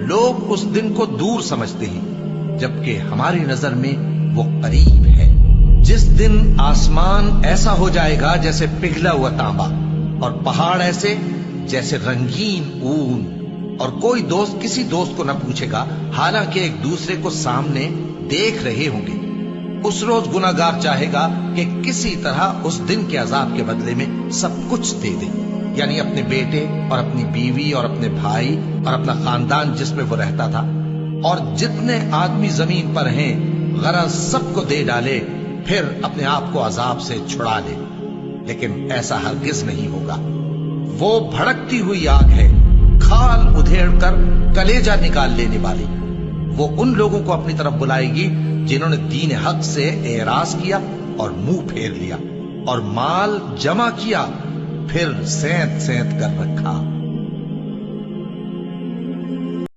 لوگ اس دن کو دور سمجھتے ہیں جبکہ ہماری نظر میں وہ قریب ہے، جس دن آسمان ایسا ہو جائے گا جیسے پگھلا ہوا تانبا، اور پہاڑ ایسے جیسے رنگین اون، اور کوئی دوست کسی دوست کو نہ پوچھے گا حالانکہ ایک دوسرے کو سامنے دیکھ رہے ہوں گے۔ اس روز گناہگار چاہے گا کہ کسی طرح اس دن کے عذاب کے بدلے میں سب کچھ دے دے، یعنی اپنے بیٹے اور اپنی بیوی اور اپنے بھائی اور اپنا خاندان جس میں وہ رہتا تھا، اور جتنے آدمی زمین پر ہیں غرض سب کو دے ڈالے، پھر اپنے آپ کو عذاب سے چھڑا لے۔ لیکن ایسا ہرگز نہیں ہوگا۔ وہ بھڑکتی ہوئی آگ ہے، کھال ادھیڑ کر کلیجہ نکال لینے والی۔ وہ ان لوگوں کو اپنی طرف بلائے گی جنہوں نے دین حق سے اعراض کیا اور منہ پھیر لیا، اور مال جمع کیا پھر سینت سینت کر رکھا۔